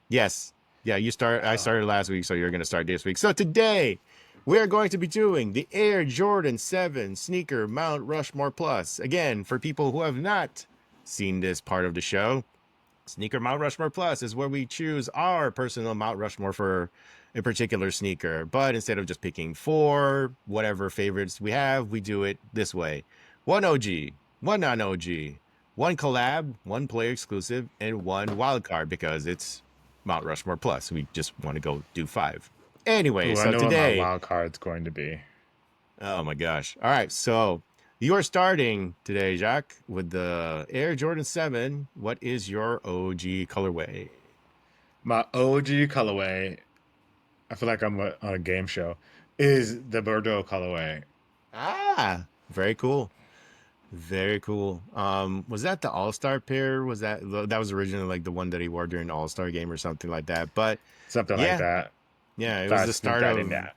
Yes. Yeah, you start. I started last week, so you're going to start this week. So today, we're going to be doing the Air Jordan 7 Sneaker Mount Rushmore Plus. Again, for people who have not seen this part of the show, Sneaker Mount Rushmore Plus is where we choose our personal Mount Rushmore for a particular sneaker. But instead of just picking four, whatever favorites we have, we do it this way: one OG, one non OG, one collab, one player exclusive, and one wild card because it's Mount Rushmore Plus. We just want to go do five. Anyway, Ooh, I so know what my today, wild card's going to be. oh my gosh. All right, so you are starting today, Jacques, with the Air Jordan 7. What is your OG colorway? My OG colorway, I feel like I'm on a game show, is the Bordeaux colorway. Ah, very cool. Very cool. Was that the All-Star pair? That was originally like the one that he wore during the All-Star game or something like that? But Something like yeah, that. yeah, it Thought was I'd the sneak start that of in that.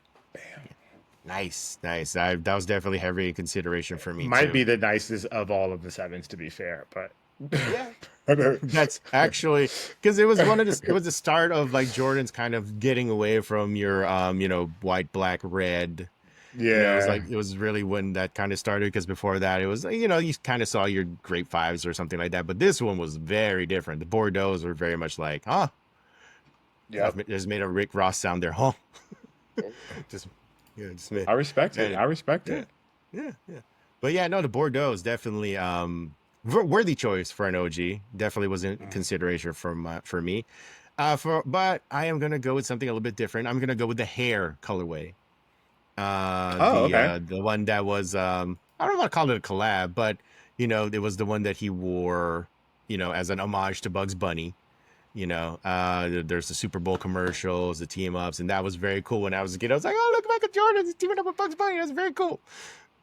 nice, nice. That was definitely heavy consideration for me Might too. be the nicest of all of the sevens, to be fair, but Yeah. That's actually because it was the start of like Jordan's kind of getting away from your white, black, red. yeah, It was really when that kind of started because before that it was you kind of saw your grape fives or something like that. But this one was very different. The Bordeaux's were very much like, huh? yep. Just made a Rick Ross sound there, huh? just just made, I respect it. made I respect yeah, it. yeah. But yeah, no, the Bordeaux is definitely worthy choice for an OG. Definitely was in consideration for me. But I am gonna go with something a little bit different. I'm gonna go with the hair colorway. Oh, okay. The one that was I don't want to call it a collab, but it was the one that he wore, as an homage to Bugs Bunny. There's the Super Bowl commercials, the team ups, and that was very cool. When I was a kid, I was like, "Oh, look, Michael Jordan is teaming up with Bugs Bunny. That's very cool."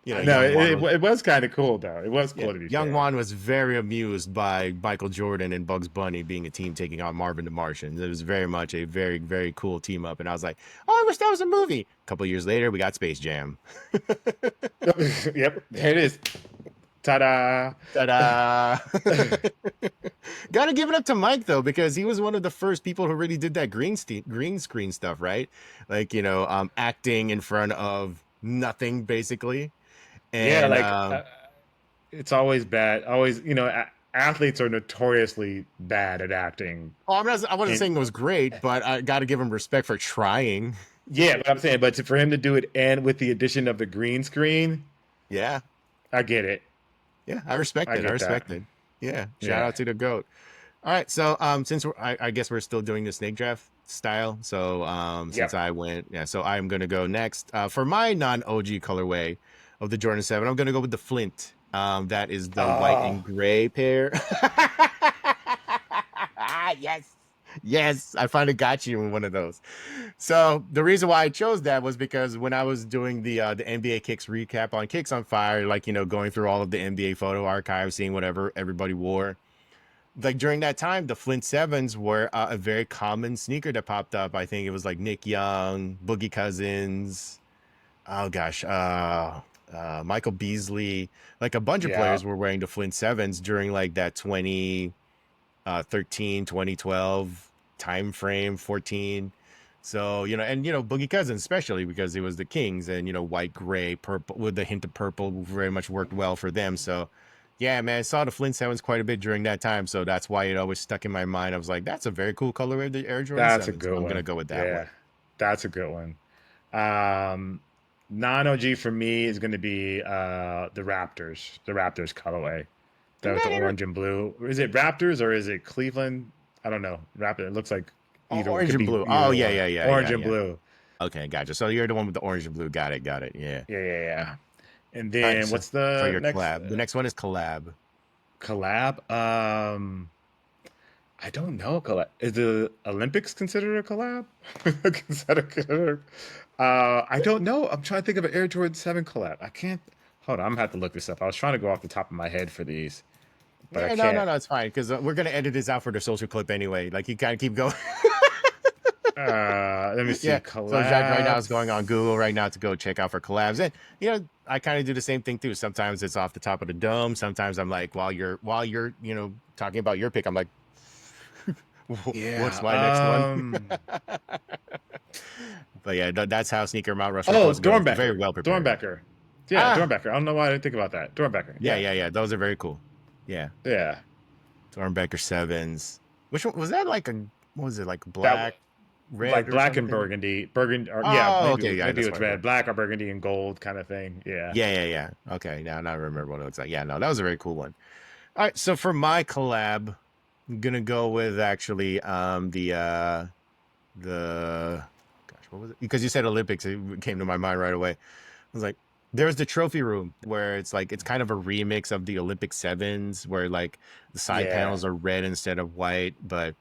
No, Young Juan was, it was kind of cool though. It was yeah, cool to be young fair. Juan was very amused by Michael Jordan and Bugs Bunny being a team taking on Marvin the Martian. It was very much a very, very cool team up, and I was like, "Oh, I wish that was a movie." A couple years later, we got Space Jam. Yep, there it is. Ta-da! Ta-da! Gotta give it up to Mike though, because he was one of the first people who really did that green screen stuff, right? Like acting in front of nothing basically, Yeah, and it's always bad. Always, athletes are notoriously bad at acting. I wasn't And saying it was great, but I got to give him respect for trying. yeah, but I'm saying, for him to do it and with the addition of the green screen, Yeah, I get it. yeah, I respect I it. I get that. respect it. Yeah, shout Yeah. out to the goat. All right, so since I guess we're still doing the snake draft style, so since Yep. I went, yeah, so I'm gonna go next. For my non-OG colorway of the Jordan 7, I'm gonna go with the Flint. That is the white Oh, and gray pair. Yes. Yes, I finally got you in one of those. So the reason why I chose that was because when I was doing the NBA Kicks recap on Kicks on Fire, like going through all of the NBA photo archives, seeing whatever everybody wore. Like during that time, the Flint Sevens were a very common sneaker that popped up. I think it was like Nick Young, Boogie Cousins. Oh gosh, Michael Beasley. Like a bunch of Yeah, players were wearing the Flint Sevens during like that 2013, 2012 time frame, 14. So, and Boogie Cousins, especially because it was the Kings and white, gray, purple with the hint of purple very much worked well for them. So yeah, man, I saw the Flint Sevens quite a bit during that time. So that's why it always stuck in my mind. I was like, that's a very cool colorway of the Air Jordan that's a 7. So good I'm gonna one. go with that Yeah, one. that's a good one. Um, non-OG for me is going to be the Raptors colorway, the Man, orange and blue. Is it Raptors or is it Cleveland? I don't know. Raptor. It looks like oh, either. It orange could and be blue. Oh either yeah, or. yeah, yeah, Orange yeah, and yeah. blue. Okay, gotcha. So you're the one with the orange and blue. Got it, got it. Yeah. Yeah, yeah, yeah. And All right, then so what's for the your next collab, the next one is collab. collab? I don't know. Collab is the Olympics considered a collab? Considered? I don't know. I'm trying to think of an Air Jordan 7 collab. I can't. Hold on, I'm gonna have to look this up. I was trying to go off the top of my head for these, but I Yeah, no, no, can't. no, it's fine because we're gonna edit this out for the social clip anyway. Like you kind of keep going. Let me see Yeah. So Jacques right now is going on collabs. Google right now to go check out for collabs, and I kind of do the same thing too. Sometimes it's off the top of the dome. Sometimes I'm like, while you're talking about your pick, I'm like, what's Yeah. my next one? But yeah, that's how Sneaker Mount Rushmore Oh, supposed to go. It's very Dornbecker. well prepared. Dornbecker. Yeah, Ah, Dornbecker. I don't know why I didn't think about that. Dornbecker. yeah, Yeah. yeah, yeah. Those are very cool. Yeah, Yeah. Stormbecker sevens. Which one was that? Like what was it? Like That black, like red, or black and something? burgundy. Burgundy or yeah, Oh, maybe okay, yeah, maybe that's it was what it was. red, black or burgundy and gold kind of thing. Yeah. Yeah, yeah, yeah. Okay, now I remember what it looks like. Yeah, no, that was a very cool one. All right, so for my collab, I'm gonna go with actually the gosh, what was it? Because you said Olympics, it came to my mind right away. I was like, there's the trophy room where it's like it's kind of a remix of the Olympic sevens, where like the side Yeah. panels are red instead of white, but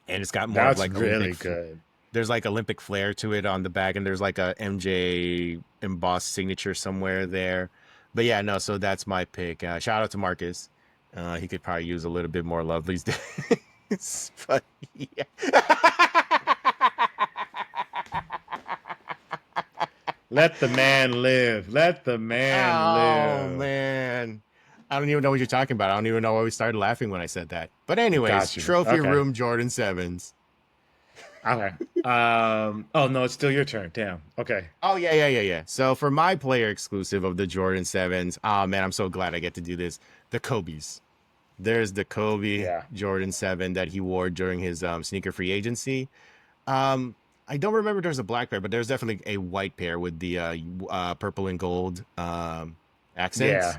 and it's got more of That's like really good. there's like Olympic flair to it on the back, and there's like a MJ embossed signature somewhere there. But yeah, no, so that's my pick. Shout out to Marcus. He could probably use a little bit more love these days. But yeah. Let the man live. Let the man Oh live. man. I don't even know what you're talking about. I don't even know why we started laughing when I said that. But anyways, Got you. trophy Okay. room Jordan Sevens. Okay. Oh no, it's still your turn. Damn. Okay. Oh yeah, yeah, yeah, yeah. So for my player exclusive of the Jordan Sevens, oh man, I'm so glad I get to do this. The Kobe's. There's the Kobe Yeah. Jordan 7 that he wore during his sneaker free agency. I don't remember there's a black pair, but there's definitely a white pair with the purple and gold accents. Yeah.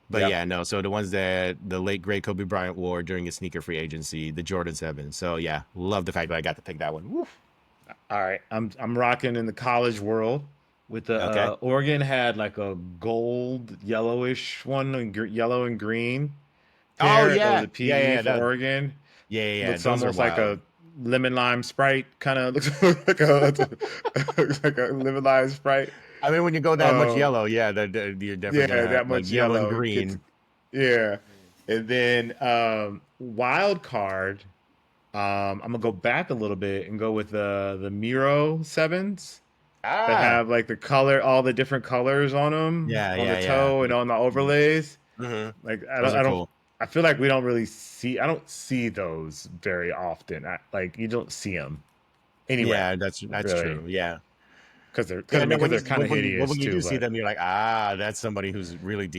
But Yep. yeah, no. So the ones that the late great Kobe Bryant wore during his sneaker free agency, the Jordan 7. So yeah, love the fact that I got to pick that one. Woo. All right. I'm rocking in the college world with the Okay. Oregon had like a gold yellowish one and yellow and green Oh pair. That was yeah, a yeah, yeah, PE for Oregon. yeah, yeah, yeah. Looks Those are almost like wild. a lemon lime Sprite kind of looks like looks like a lemon lime Sprite. I mean, when you go that much Uh, yellow, yeah, you're definitely gonna yeah, have that like much yellow and yellow. It gets green. yeah. And then wild card. I'm gonna go back a little bit and go with the Miro sevens that Ah, have like the color, all the different colors on them, yeah, on the yeah, yeah. toe and on the overlays. Like Those are I don't, cool. I feel like we don't really see, I don't see those very often. Like you don't see them anywhere, Yeah, that's really, true. Yeah. because they're, Yeah, no, because they're kind of when hideous you too. do see But them, you're like, that's somebody who's really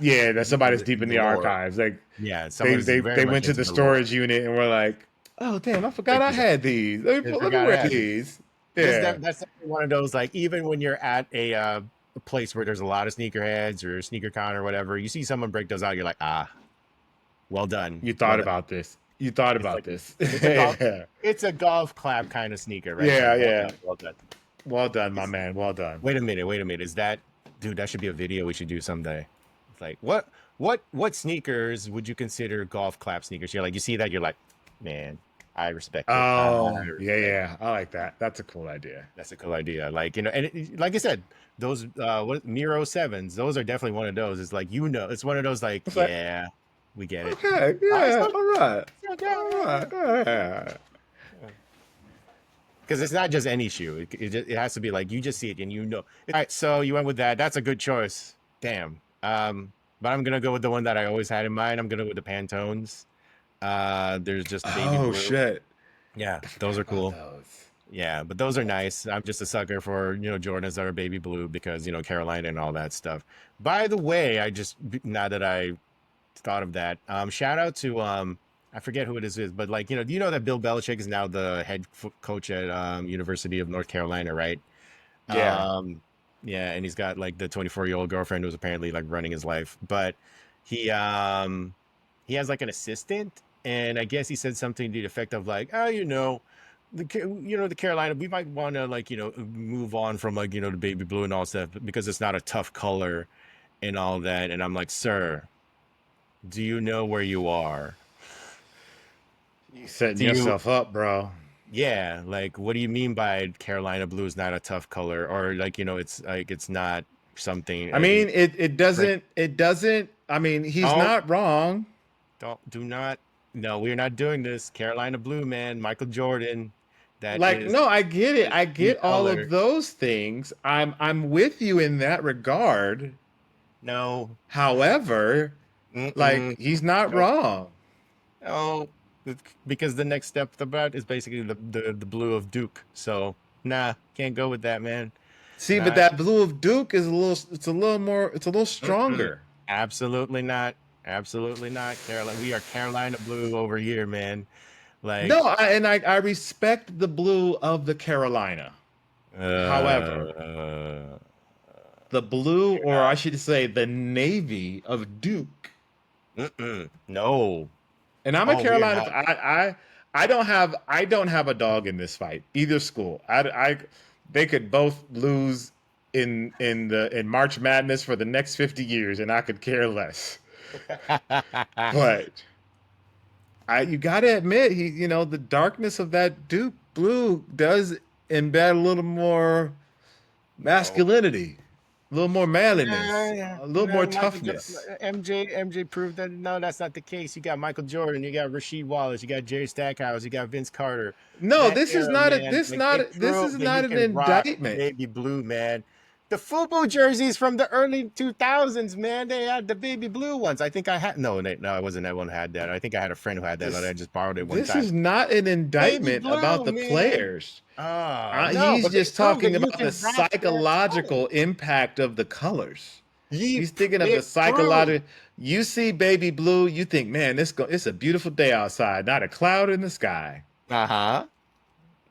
yeah, that somebody's deep in in the the lore. archives. Like Yeah, they someone who's they very they much went to into the the lore. storage unit and were like, oh damn, I forgot Check I these out. had these. I Let me forgot I wear had these. these. Yeah. That's definitely one of those like even when you're at a place where there's a lot of sneakerheads or sneaker con or whatever, you see someone break those out, you're like, well done, You well thought done. about this. You thought It's about like this. it's a golf Yeah. it's a golf clap kind of sneaker right there. Yeah, Well yeah. done, well done. Well done, my It's, man. Well done. wait a minute. Is that dude? That should be a video we should do someday. It's like what sneakers would you consider golf clap sneakers? You're like you see that you're like, man. I respect it. I Oh, yeah, respect. yeah. I like that. That's a cool idea. That's a cool idea. Like, and like I said, those what Miro sevens, those are definitely one of those. It's like, it's one of those like, It's like, yeah, we get it. okay, It's yeah, so, all right. so All right. good. Yeah. Because it's not just any shoe. It has to be like you just see it and you know. All right, so you went with that. That's a good choice. Damn. But I'm gonna go with the one that I always had in mind. I'm gonna go with the Pantones. There's just the baby Oh blue. shit. Yeah, I those forgot are about cool. those. Yeah, but those are nice. I'm just a sucker for, Jordans that are baby blue because, Carolina and all that stuff. By the way, now that I thought of that, shout out to, I forget who it is, but like, do you know that Bill Belichick is now the coach at University of North Carolina, right? Yeah. Um, yeah, and he's got like the 24-year-old girlfriend who's apparently like running his life, but he um he has like an assistant, and I guess he said something to the effect of like, oh, the Carolina, we might want to like move on from like the baby blue and all stuff because it's not a tough color and all that. And I'm like, sir, do you know where you are? You setting Do you? yourself up, bro. Yeah, like what do you mean by Carolina blue is not a tough color, or like it's like it's not something I mean, great. it doesn't. I mean, he's Don't not wrong. do not. No, we're not doing this. Carolina blue, man, Michael Jordan. That Like, is no, I get it. is I the get all of color. those things. I'm with you in that regard. No, However, like mm-mm, he's not nope, wrong. no, because the next step about is basically the blue of Duke. So nah, can't go with that, man. See, but Not that blue of Duke is it's a little more, it's a little mm-mm, stronger. absolutely not, absolutely not. Carolina, we are Carolina blue over here, man. No, Like, I respect the blue of the Carolina. However, uh, the blue, you're or I not. should say the navy of Duke. Mm-mm, no. And I'm a Oh, we are Carolina. not. I don't have a dog in this fight. Either school. They could both lose in March Madness for the next 50 years, and I could care less. But you got to admit, the darkness of that Duke blue does embed a little more No. masculinity, a little more Yeah, manliness, yeah. a little more No, toughness. MJ proved that no, that's not the case. You got Michael Jordan, you got Rasheed Wallace, you got Jerry Stackhouse, you got Vince Carter. No, That era, man, like it this is proved that you not an can rock a indictment. baby blue, man. The football jerseys from the early 2000s, man, they had the baby blue ones. I think I had no, I wasn't that one who had that. I think I had a friend who had that, and I This just borrowed it one this time. is not an Baby indictment about blue, the man. players. No, He's but they just proved that talking you about the can rock that color. psychological impact of the colors. He's thinking of the It proved. psychological. You see baby blue, you think, man, it's a beautiful day outside, not a cloud in the sky. Uh-huh.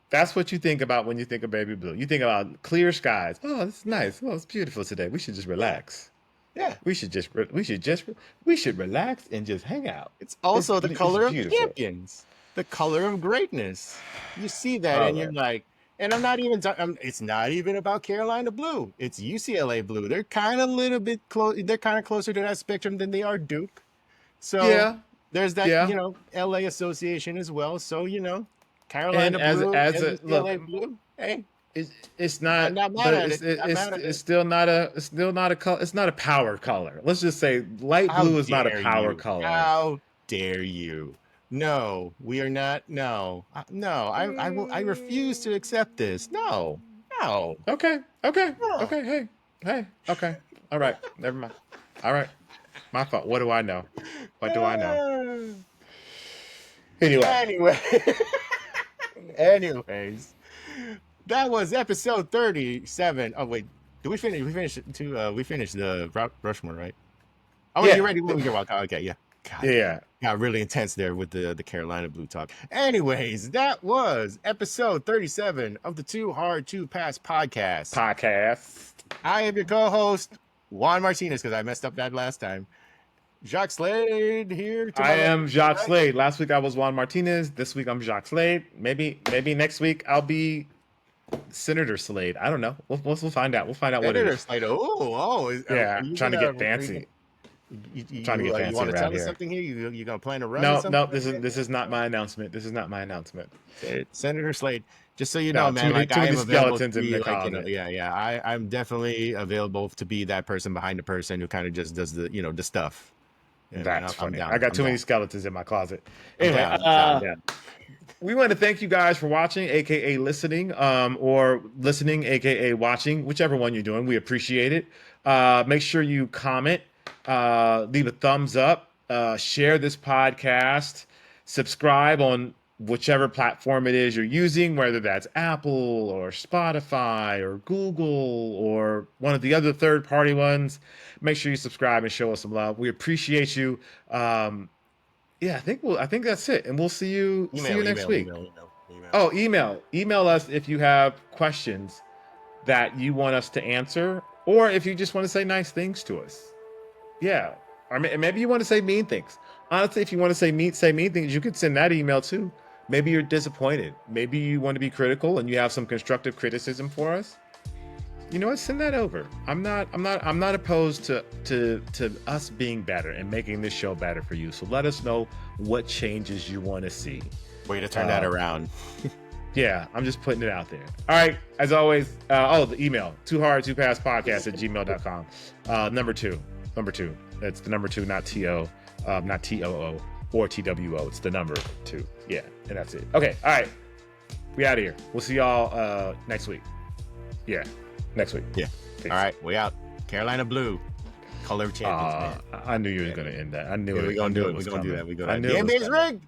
That's what you think about when you think of baby blue. You think about clear skies. Oh, this is nice. Oh, it's beautiful today. We should just Yeah. relax. Yeah. We should relax and just hang out. It's also the It's color of beautiful. champions, the color of greatness. You see that All and you're right. like, and I'm not even talking, it's not even about Carolina blue. It's UCLA blue. They're kind of a little bit close. They're kind of closer to that spectrum than they are Duke. So Yeah. there's that, Yeah. LA association as well. So, And Carolina as blue as and a UCLA look, blue. Hey, it's I'm not, not mad but at it. Not mad at it's it. still not a color. It's not a power color. Let's just say light How blue is not a dare power you? color. How dare you? No, we are not. No, no. I will. I refuse to accept this. No, no, Okay. Okay. no. Okay. Hey. Hey. Okay. All right. Never mind. All right. My fault. What do I know? What do I know? Anyway. Anyway, anyways, that was episode 37. Oh wait, did we finish? We finished to. We finished the Rushmore, right? Oh wait, you Yeah. ready? When we get walk. Okay, yeah. God, Yeah. got really intense there with the Carolina Blue talk. Anyways, that was episode 37 of the Too Hard to Pass podcast. Podcast. I am your co-host, Juan Martinez, because I messed up that last time. Jacques Slade here to I my left. am Jacques Right? Slade. Last week I was Juan Martinez. This week I'm Jacques Slade. Maybe next week I'll be Senator Slade. I don't know. We'll find out. We'll find out what it Senator is. Slade. Oh, are Yeah, you trying to gonna get fancy. Trying to get You fancy want to around tell us here. something here? You gonna plan to run or No, something? no, this is not my announcement. This is not my announcement. Senator Slade, just so you know, No, man, like too I many am available to skeletons in be the like, closet. yeah, I'm definitely available to be that person behind the person who kind of just does the, the stuff. Yeah, man, That's I'm funny. I down. got I'm too many down. skeletons in my closet. I'm Anyway, down. I'm down. I'm down. we want to thank you guys for watching, aka listening, or listening, aka watching, whichever one you're doing. We appreciate it. Make sure you comment, leave a thumbs up, share this podcast, subscribe on whichever platform it is you're using, whether that's Apple or Spotify or Google or one of the other third-party ones. Make sure you subscribe and show us some love. We appreciate you. Yeah, I think that's it, and we'll see you Email, next email, week. email, email, email. Oh, email us if you have questions that you want us to answer, or if you just want to say nice things to us. Yeah, or maybe you want to say mean things. Honestly, if you want to say mean things, you could send that email too. Maybe you're disappointed. Maybe you want to be critical and you have some constructive criticism for us. You know what? Send that over. I'm not opposed to us being better and making this show better for you. So let us know what changes you want to see. Way to turn that around. Yeah, I'm just putting it out there. All right. As always, the email, toohardtopasspodcast@gmail.com. Number two. That's the number two, not T-O, not T-O-O or T-W-O. It's the number two. Yeah, and that's it. Okay. All right. We out of here. We'll see y'all next week. Yeah. Next week. Yeah. Peace. All right. We out. Carolina Blue. Color champions, man. I knew you were going to end that. I knew Yeah, it. we're going to do it. We're going to do that. We're going to do it. The NBA's rigged.